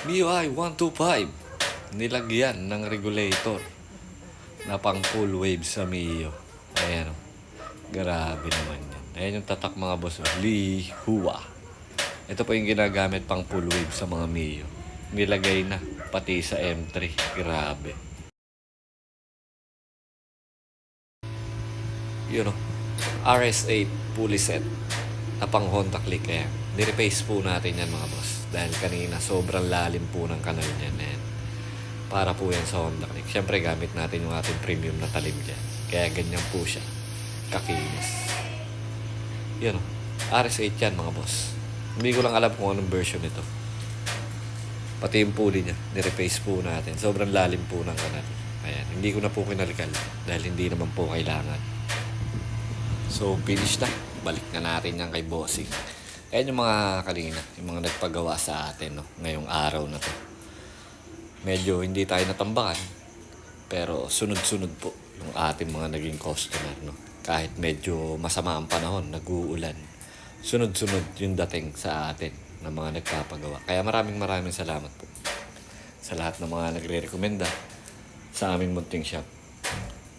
MIUI 125 nilagyan ng regulator na pang full wave sa Mio. Ayan o. Grabe naman yan. Ayan yung tatak mga boss. Li Hua. Ito po yung ginagamit pang full wave sa mga Mio. Nilagay na pati sa M3. Grabe. Yun o. RS8 pulley set na pang Honda Click. Ayan. Nirepace po natin yan mga boss. Dahil kanina sobrang lalim po ng kanal niyan. Ayan. Para po yan sa Honda Click. Siyempre gamit natin yung ating premium na talim dyan. Kaya ganyan po siya. Kakinis. Yun o. RS8 yan mga boss. Hindi ko lang alam kung anong version ito. Pati yung pulley niya. Nirepace po natin. Sobrang lalim po ng kanal. Ayan. Hindi ko na po kinalikal. Dahil hindi naman po kailangan. So finish na. Balik na natin yan kay Bossing. Ayan yung mga kanina. Yung mga nagpagawa sa atin no, ngayong araw na to. Medyo hindi tayo natambakan. Pero sunod-sunod po yung ating mga naging customer. No? Kahit medyo masama ang panahon, nag-uulan. Sunod-sunod yung dating sa atin ng mga nagpapagawa. Kaya maraming salamat po sa lahat ng mga nagre-rekomenda sa aming munting shop.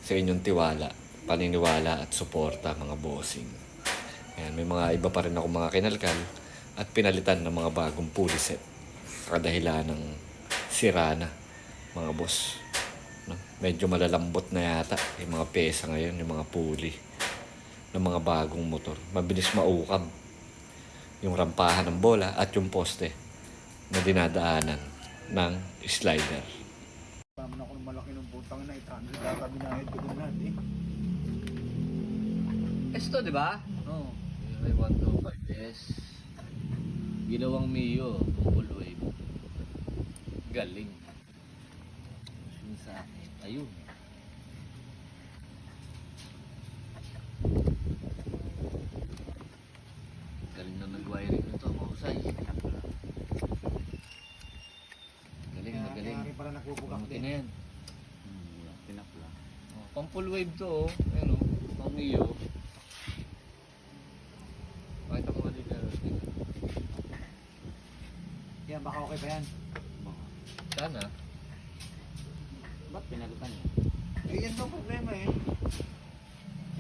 Sa inyong tiwala, paniniwala at suporta mga bossing. Ayan, may mga iba pa rin ako mga kinalkal at pinalitan ng mga bagong pulley set. Kadahilan ng sira na mga boss. No? Medyo malalambot na yata yung mga pesa ngayon, yung mga pulley ng mga bagong motor. Mabilis maukab yung rampahan ng bola at yung poste na dinadaanan ng slider. Tama na ako ng malaki ng putang na ito. Sabi na ito ko na eh. Esto, di ba? Oo. May 125S. Ginawang Mio, full wave. Galing. Yun sa akin. Ayun. Galing na nag-wiring nito, mahusay. Galing, magaling. Kaya pala nagbubugak Mamuti din. na yan. Tinapla. Oh, pang full wave to, oh. Ayun, oh. Pang Mio. Pakita mo nga dito. Yan, baka okay ba yan? Sana. Ba't pinalutan niya? Eh, yan daw problema eh.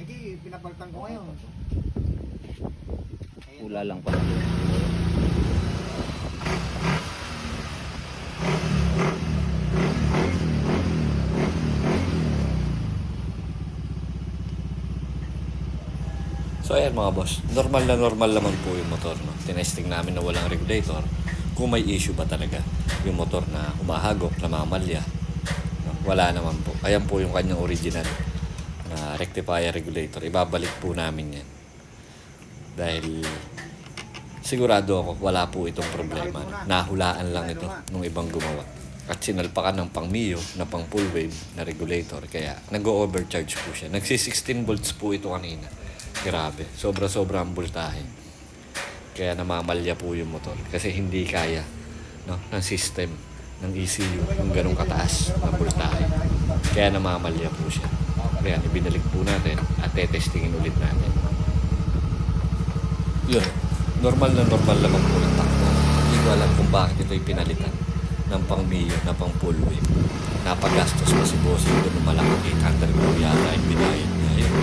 Eh, di, pinapalitan ko ngayon. Pula lang pala. So ayan mga boss, normal naman po yung motor. No? Tinesting namin na walang regulator. Kung may issue ba talaga yung motor na humahagok, namamalya. No? Wala naman po. Ayan po yung kanyang original na rectifier regulator. Ibabalik po namin yan. Dahil sigurado ako wala po itong problema. Nahulaan lang ito nung ibang gumawa. At sinalpakan ng pang Mio na pang full wave na regulator. Kaya nag-overcharge po siya. Nagsi 16 volts po ito kanina. Grabe. Sobra-sobra ang voltahe. Kaya namamalya po yung motor. Kasi hindi kaya no, ng system ng ECU yung ganong kataas na voltahe. Kaya namamalya po siya. Kaya ibinalik po natin at tetestingin ulit natin. Yun. Normal naman po ng takbo. Hindi ko alam kung bakit ito'y pinalitan ng pang Mio na pang full wave. Napagastos pa si Bossing doon ng malaki 800 po yata yung binayad niya. Yun.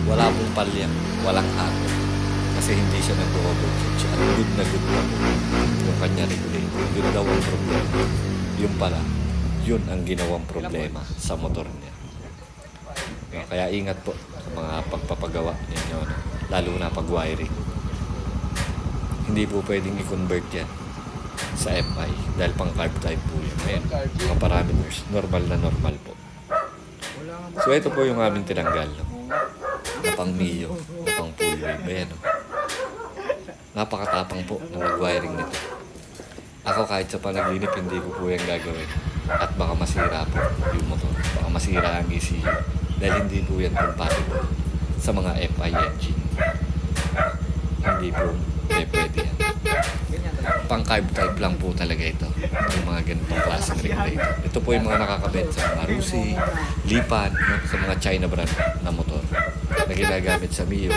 Wala pong palyang, walang hako. Kasi hindi siya nag-overcharge. At good na po yung kanya regulator. Yun daw ang problema. Yun pala, yun ang ginawang problema sa motor niya. Kaya ingat po sa mga pagpapagawa ninyo, no? Lalo na pag-wiring. Hindi po pwedeng i-convert yan sa FI dahil pang carb type po yun. Ayan, mga parameters, normal po. So ito po yung aming tinanggal, no? Na pang Mio, na pang full wave. Ayan, no? Napakatapang po ng nag-wiring nito. Ako kahit sa panaginip, hindi ko po yan gagawin. At baka masira po yung motor. Baka masira ang ECU. Dahil hindi po yan compatible sa mga FI engine. Hindi po pwede yan. Pang carb type lang po talaga ito. Yung mga ganitong klaseng regulator. Ito po yung mga nakakabit sa mga Rusi, Lipan, no? Sa mga China brand na motor na ginagamit sa Mio,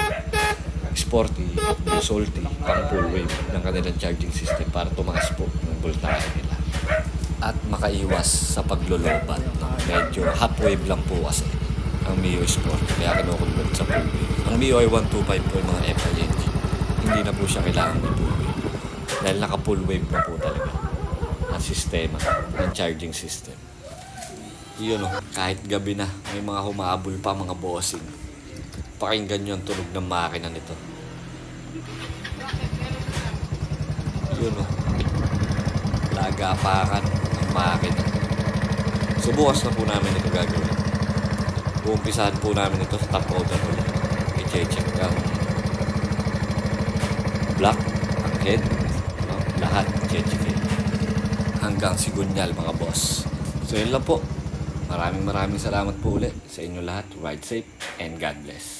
Sporty, Salty, pang full wave ng kanilang charging system para tumaas po ng voltahe nila. at makaiwas sa paglolobat. No? Medyo half wave lang po kasi ang Mio Sport, kaya kinukonvert sa full wave. Ang Mio ay 125 po yung mga FIH. Hindi na po siya kailangan ng full wave. Dahil naka full wave na po talaga ang sistema, ang charging system. Yun o, kahit gabi na, may mga humabol pa mga bossing. Pakinggan nyo ang tunog ng makina nito. Yun o, lagapakan ang makina. So bukas na po namin ito gagawin. Uumpisahan po namin ito sa top order ulit. I-check ang block, ang head, no? Lahat i-check hanggang sigunyal mga boss. So yun lang po. Maraming salamat po ulit sa inyo lahat. Ride safe and God bless.